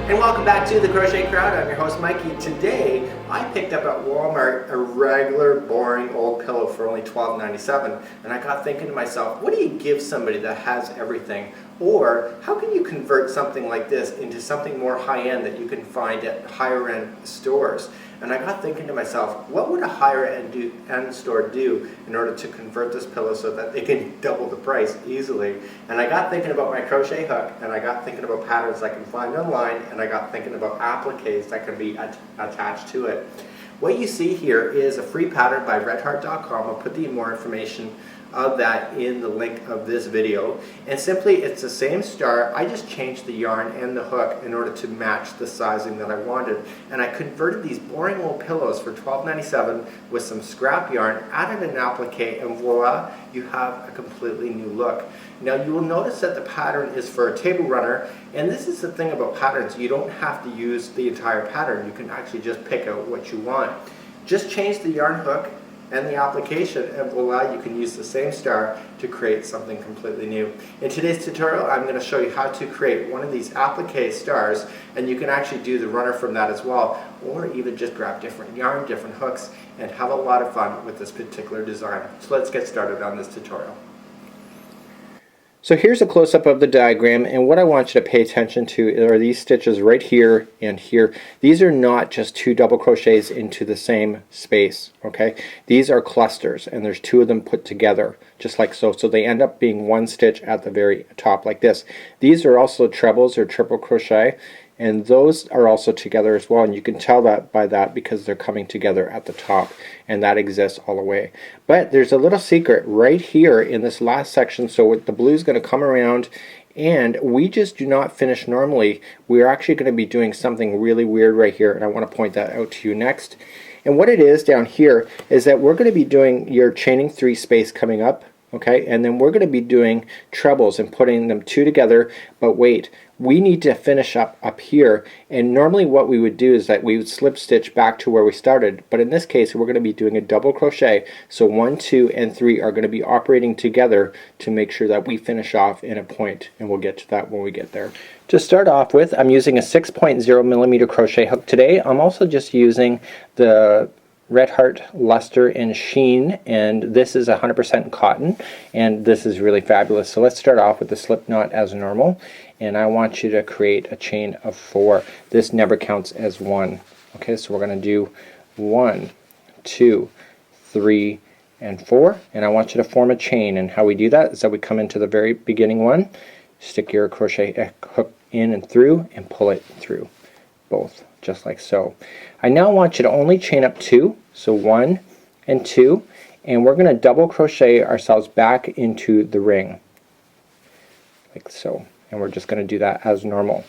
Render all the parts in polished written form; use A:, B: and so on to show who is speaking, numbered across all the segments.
A: And welcome back to the Crochet Crowd. I'm your host Mikey. Today I picked up at Walmart a regular boring old pillow for only $12.97, and I got thinking to myself, what do you give somebody that has everything? Or how can you convert something like this into something more high-end that you can find at higher-end stores? And I got thinking to myself, what would a higher-end store do in order to convert this pillow so that they can double the price easily? And I got thinking about my crochet hook, and I got thinking about patterns I can find online, and I got thinking about appliques that can be attached to it. What you see here is a free pattern by redheart.com. I'll put the more information of that in the link of this video, and simply it's the same star. I just changed the yarn and the hook in order to match the sizing that I wanted, and I converted these boring old pillows for $12.97 with some scrap yarn, added an applique, and voila, you have a completely new look. Now you will notice that the pattern is for a table runner, and this is the thing about patterns, you don't have to use the entire pattern. You can actually just pick out what you want. Just change the yarn hook and the application, and voila, you can use the same star to create something completely new. In today's tutorial, I'm going to show you how to create one of these applique stars, and you can actually do the runner from that as well, or even just grab different yarn, different hooks, and have a lot of fun with this particular design. So let's get started on this tutorial. So here's a close-up of the diagram, and what I want you to pay attention to are these stitches right here and here. These are not just two double crochets into the same space, okay? These are clusters, and there's two of them put together, just like so. So they end up being one stitch at the very top like this. These are also trebles or triple crochet, and those are also together as well, and you can tell that by that because they're coming together at the top, and that exists all the way. But there's a little secret right here in this last section. So the blue is going to come around, and we just do not finish normally. We're actually going to be doing something really weird right here, and I want to point that out to you next. And what it is down here is that we're going to be doing your chaining 3 space coming up, okay, and then we're going to be doing trebles and putting them two together. But wait, we need to finish up here, and normally what we would do is that we would slip stitch back to where we started, but in this case we're going to be doing a double crochet. So 1, 2, and 3 are going to be operating together to make sure that we finish off in a point, and we'll get to that when we get there. To start off with, I'm using a 6.0 millimeter crochet hook today. I'm also just using the Red Heart Luster and Sheen, and this is 100% cotton, and this is really fabulous. So let's start off with the slip knot as normal, and I want you to create a chain of 4. This never counts as 1. Okay, so we're going to do 1, 2, 3, and 4, and I want you to form a chain. And how we do that is that we come into the very beginning one, stick your crochet hook in and through, and pull it through both, just like so. I now want you to only chain up 2, so 1 and 2, and we're going to double crochet ourselves back into the ring like so, and we're just going to do that as normal.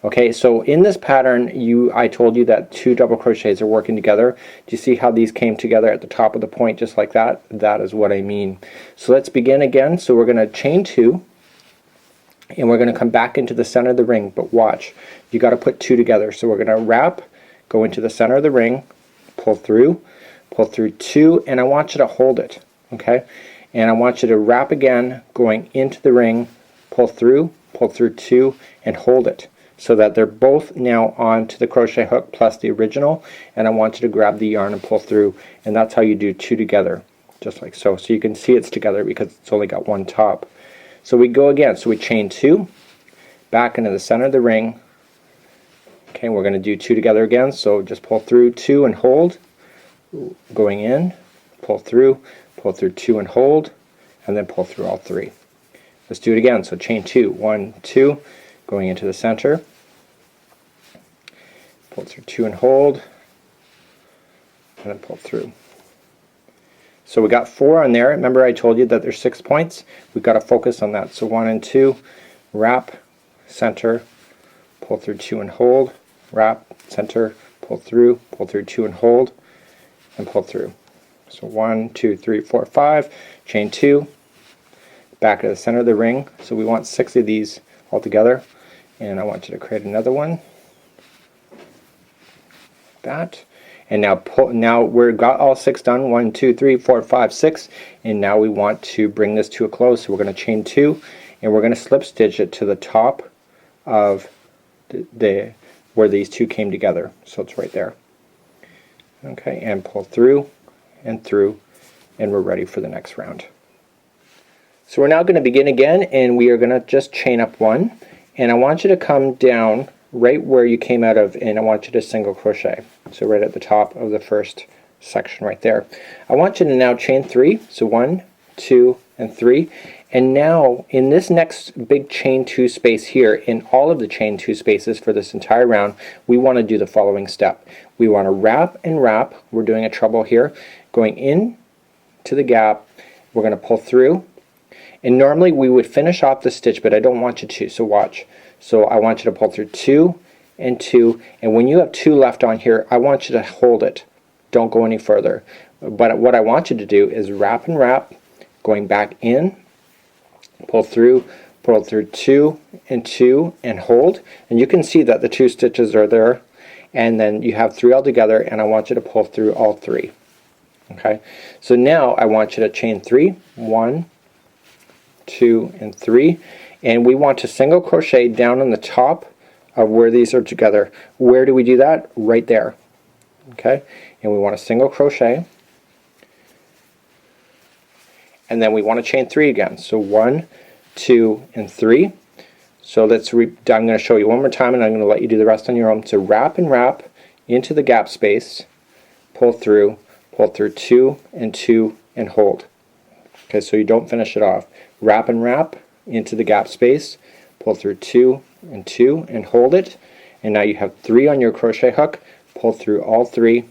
A: Okay, so in this pattern I told you that 2 double crochets are working together. Do you see how these came together at the top of the point just like that? That is what I mean. So let's begin again. So we're going to chain 2, and we're going to come back into the center of the ring, but watch, you got to put 2 together. So we're going to wrap, go into the center of the ring, pull through 2, and I want you to hold it, okay? And I want you to wrap again, going into the ring, pull through 2, and hold it, so that they're both now onto the crochet hook plus the original, and I want you to grab the yarn and pull through, and that's how you do 2 together, just like so. So you can see it's together because it's only got one top. So we go again, so we chain 2, back into the center of the ring. Okay, we're going to do 2 together again, so just pull through 2 and hold, going in, pull through 2 and hold, and then pull through all 3. Let's do it again. So chain 2, 1, 2, going into the center, pull through 2 and hold, and then pull through. So we got 4 on there. Remember I told you that there's 6 points. We've got to focus on that. So 1 and 2, wrap, center, pull through 2 and hold, wrap, center, pull through 2 and hold, and pull through. So 1, 2, 3, 4, 5, chain 2, back to the center of the ring. So we want 6 of these all together, and I want you to create another one like that. And now we've got all 6 done, 1, 2, 3, 4, 5, 6, and now we want to bring this to a close. So we're going to chain 2, and we're going to slip stitch it to the top of the where these two came together. So it's right there. Okay, and pull through and through, and we're ready for the next round. So we're now going to begin again, and we are going to just chain up one, and I want you to come down right where you came out of, and I want you to single crochet. So right at the top of the first section right there. I want you to now chain 3, so 1, 2, and 3, and now in this next big chain 2 space here, in all of the chain 2 spaces for this entire round, we want to do the following step. We want to wrap and wrap. We're doing a treble here, going in to the gap. We're going to pull through, and normally we would finish off the stitch, but I don't want you to, so watch. So I want you to pull through 2 and 2, and when you have 2 left on here, I want you to hold it. Don't go any further. But what I want you to do is wrap and wrap, going back in, pull through 2 and 2, and hold. And you can see that the 2 stitches are there, and then you have 3 all together, and I want you to pull through all 3. Okay, so now I want you to chain 3, 1, 2, and 3, and we want to single crochet down on the top of where these are together. Where do we do that? Right there. Okay, and we want to single crochet, and then we want to chain 3 again. So 1, 2, and 3. So I'm going to show you one more time, and I'm going to let you do the rest on your own. So wrap and wrap into the gap space, pull through 2 and 2, and hold. Okay, so you don't finish it off. Wrap and wrap into the gap space, pull through 2 and 2, and hold it. And now you have 3 on your crochet hook. Pull through all 3,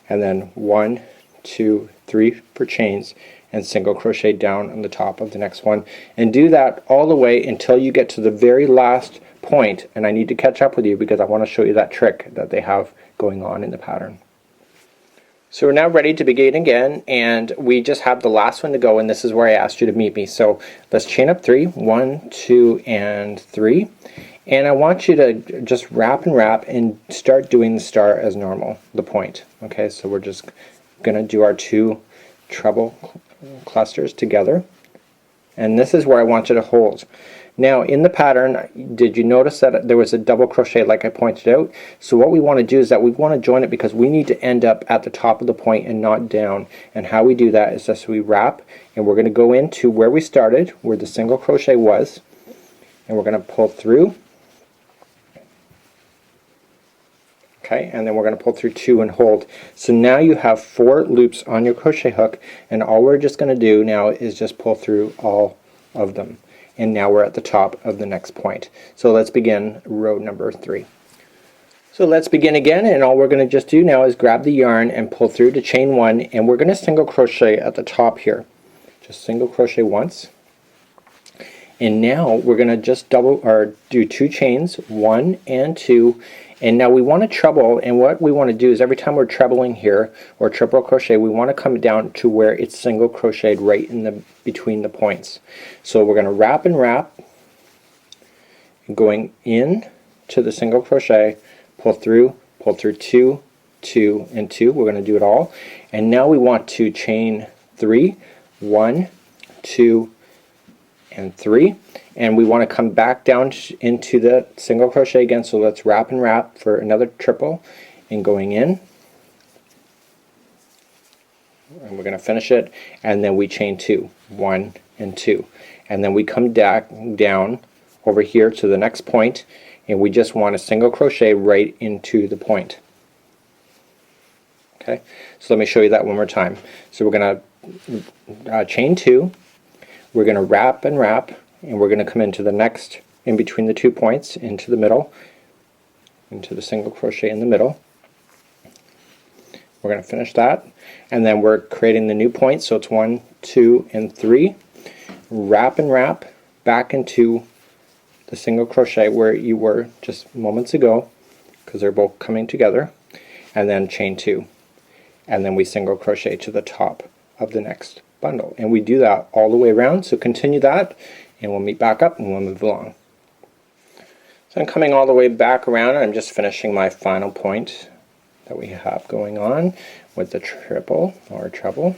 A: and then 1, 2, 3 for chains, and single crochet down on the top of the next one, and do that all the way until you get to the very last point. And I need to catch up with you because I want to show you that trick that they have going on in the pattern. So we're now ready to begin again, and we just have the last one to go, and this is where I asked you to meet me. So let's chain up 3, 1, 2, and 3. And I want you to just wrap and wrap and start doing the star as normal, the point. Okay, so we're just going to do our 2 treble clusters together. And this is where I want you to hold. Now in the pattern, did you notice that there was a double crochet like I pointed out? So what we want to do is that we want to join it because we need to end up at the top of the point and not down. And how we do that is just we wrap, and we're going to go into where we started, where the single crochet was, and we're going to pull through. Okay, and then we're going to pull through 2 and hold. So now you have 4 loops on your crochet hook, and all we're just going to do now is just pull through all of them. And now we're at the top of the next point. So let's begin row number 3. So let's begin again, and all we're going to just do now is grab the yarn and pull through to chain 1, and we're going to single crochet at the top here. Just single crochet once. And now we're going to just do 2 chains, 1 and 2. And now we want to treble, and what we want to do is every time we're trebling here or triple crochet, we want to come down to where it's single crocheted right in the between the points. So we're going to wrap and wrap, going in to the single crochet, pull through 2, 2, and 2. We're going to do it all. And now we want to chain 3, 1, 2, and 3, and we want to come back down into the single crochet again. So let's wrap and wrap for another triple, and going in, and we're going to finish it, and then we chain 2, 1 and 2, and then we come down over here to the next point, and we just want to single crochet right into the point. Okay, so let me show you that one more time. So we're going to chain 2, we're going to wrap and wrap, and we're going to come into the next, in between the 2 points, into the middle, into the single crochet in the middle. We're going to finish that, and then we're creating the new point, so it's 1, 2, and 3. Wrap and wrap back into the single crochet where you were just moments ago, because they're both coming together, and then chain 2, and then we single crochet to the top of the next bundle, and we do that all the way around. So continue that, and we'll meet back up and we'll move along. So I'm coming all the way back around, and I'm just finishing my final point that we have going on with the triple or treble.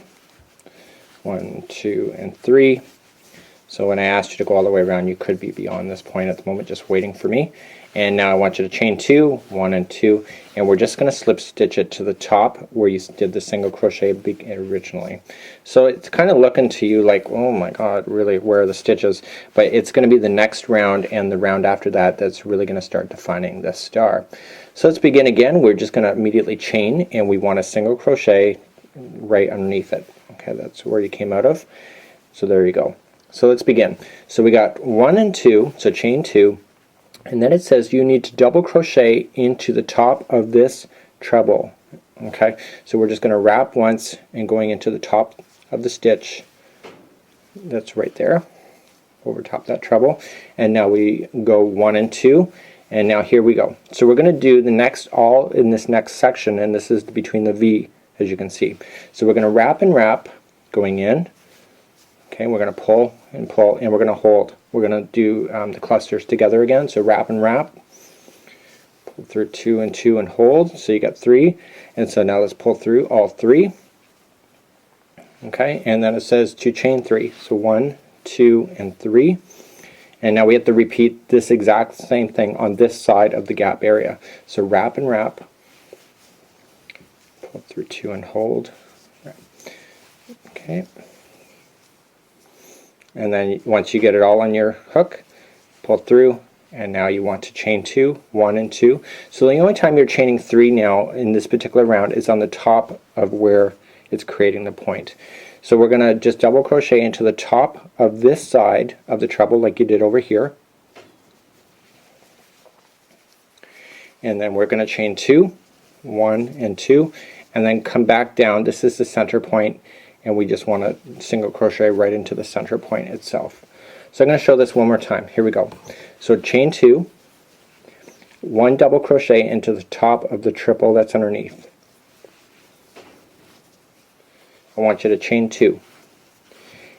A: 1, 2, and 3. So when I asked you to go all the way around, you could be beyond this point at the moment, just waiting for me. And now I want you to chain 2, 1 and 2, and we're just going to slip stitch it to the top where you did the single crochet originally. So it's kind of looking to you like, oh my god, really, where are the stitches? But it's going to be the next round and the round after that that's really going to start defining the star. So let's begin again. We're just going to immediately chain, and we want a single crochet right underneath it. Okay, that's where you came out of. So there you go. So let's begin. So we got 1 and 2, so chain 2, and then it says you need to double crochet into the top of this treble. Okay, so we're just going to wrap once and going into the top of the stitch that's right there over top that treble, and now we go 1 and 2, and now here we go. So we're going to do the next all in this next section, and this is between the V, as you can see. So we're going to wrap and wrap going in. Okay, we're going to pull and pull, and we're going to hold. We're going to do the clusters together again. So wrap and wrap, pull through 2 and 2 and hold. So you got 3, and so now let's pull through all 3. Okay, and then it says to chain 3. So 1, 2, and 3. And now we have to repeat this exact same thing on this side of the gap area. So wrap and wrap, pull through 2 and hold. Okay. And then once you get it all on your hook, pull through, and now you want to chain 2, 1 and 2. So the only time you're chaining 3 now in this particular round is on the top of where it's creating the point. So we're going to just double crochet into the top of this side of the treble like you did over here. And then we're going to chain 2, 1 and 2, and then come back down. This is the center point, and we just want to single crochet right into the center point itself. So I'm going to show this one more time. Here we go. So chain 2, 1 double crochet into the top of the triple that's underneath. I want you to chain 2,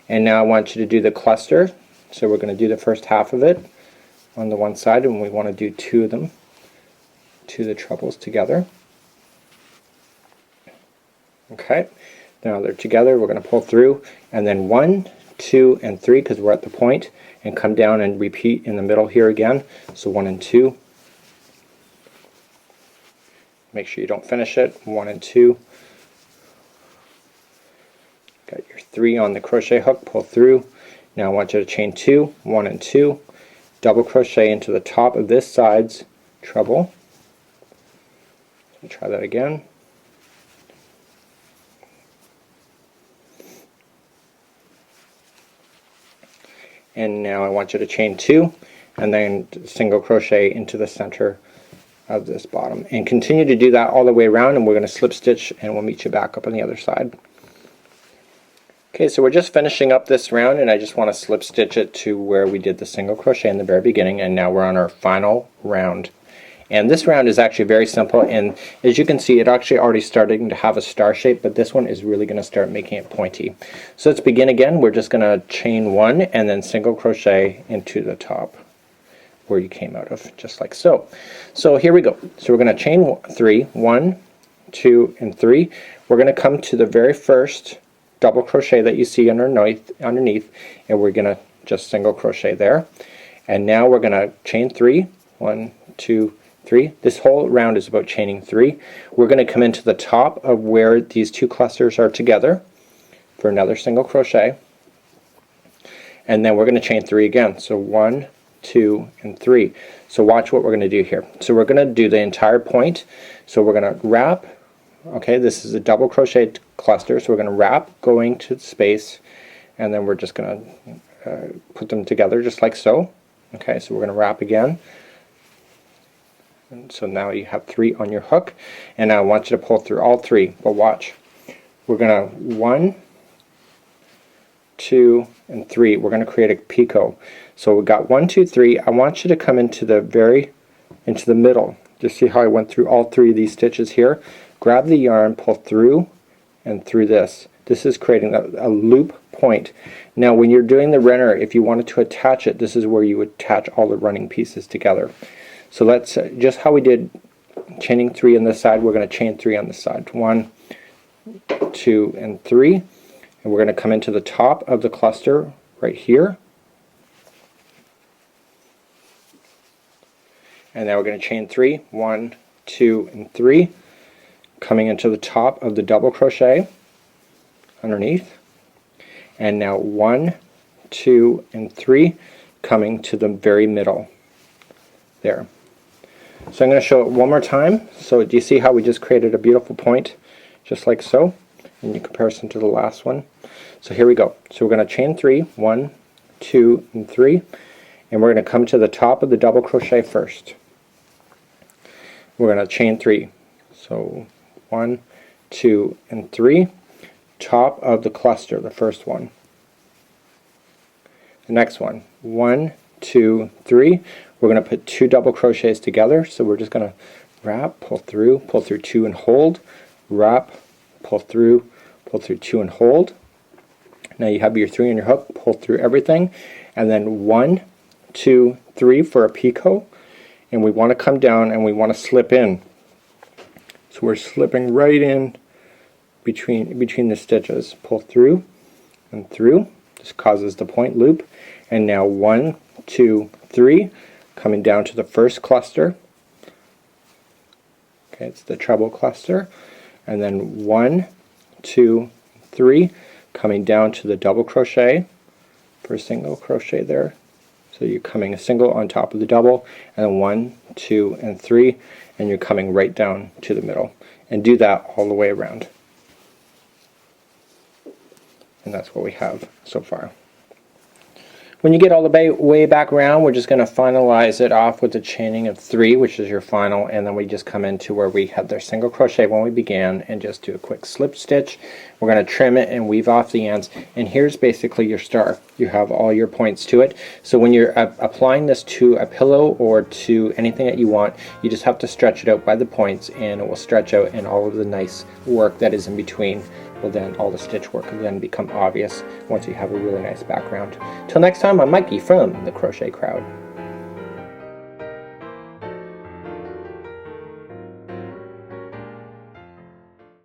A: and now I want you to do the cluster. So we're going to do the first half of it on the one side, and we want to do 2 of them, 2 of the trebles together. Okay. Now they're together, we're going to pull through, and then 1, 2, and 3 because we're at the point, and come down and repeat in the middle here again. So 1 and 2. Make sure you don't finish it. 1 and 2. Got your 3 on the crochet hook, pull through. Now I want you to chain 2, 1 and 2, double crochet into the top of this side's treble. So try that again. And now I want you to chain 2 and then single crochet into the center of this bottom, and continue to do that all the way around, and we're going to slip stitch and we'll meet you back up on the other side. Okay, so we're just finishing up this round, and I just want to slip stitch it to where we did the single crochet in the very beginning, and now we're on our final round. And this round is actually very simple, and as you can see, it actually already starting to have a star shape, but this one is really going to start making it pointy. So let's begin again. We're just going to chain 1 and then single crochet into the top where you came out of, just like so. So here we go. So we're going to chain 3, 1, 2, and 3. We're going to come to the very first double crochet that you see underneath, and we're going to just single crochet there. And now we're going to chain 3, 1, 2, 3. This whole round is about chaining 3. We're going to come into the top of where these 2 clusters are together for another single crochet, and then we're going to chain 3 again. So 1, 2, and 3. So watch what we're going to do here. So we're going to do the entire point. So we're going to wrap. Okay, this is a double crochet cluster, so we're going to wrap going to the space, and then we're just going to put them together just like so. Okay, so we're going to wrap again. And so now you have 3 on your hook, and now I want you to pull through all 3. But watch, we're going to 1, 2, and 3. We're going to create a picot. So we got 1, 2, 3. I want you to come into the middle. Just see how I went through all 3 of these stitches here. Grab the yarn, pull through and through this. This is creating a loop point. Now when you're doing the runner, if you wanted to attach it, this is where you would attach all the running pieces together. So let's just how we did chaining 3 on this side, we're going to chain 3 on this side. 1, 2, and 3, and we're going to come into the top of the cluster right here, And now we're going to chain 3, 1, 2, and 3, coming into the top of the double crochet underneath. And now 1, 2, and 3, coming to the very middle there. So I'm going to show it one more time. So do you see how we just created a beautiful point just like so in comparison to the last one? So here we go. So we're going to chain 3, 1, 2, and 3, and we're going to come to the top of the double crochet first. We're going to chain 3. So 1, 2, and 3, top of the cluster, the first one. The next one, 1, 2, 3. We're going to put 2 double crochets together, so we're just going to wrap, pull through 2 and hold, wrap, pull through 2 and hold. Now you have your 3 on your hook, pull through everything, and then 1, 2, 3 for a picot, and we want to come down and we want to slip in. So we're slipping right in between the stitches. Pull through and through. This causes the point loop. And now 1, 2, 3, coming down to the first cluster. Okay, it's the treble cluster. And then 1, 2, 3, coming down to the double crochet for a single crochet there. So you're coming a single on top of the double, and then 1, 2, and 3, and you're coming right down to the middle. And do that all the way around. And that's what we have so far. When you get all the way back around, we're just going to finalize it off with the chaining of 3, which is your final, and then we just come into where we had their single crochet when we began and just do a quick slip stitch. We're going to trim it and weave off the ends, and here's basically your star. You have all your points to it. So when you're applying this to a pillow or to anything that you want, you just have to stretch it out by the points, and it will stretch out, and all of the nice work that is in between will then, all the stitch work will then become obvious once you have a really nice background. Till next time, I'm Mikey from the Crochet Crowd.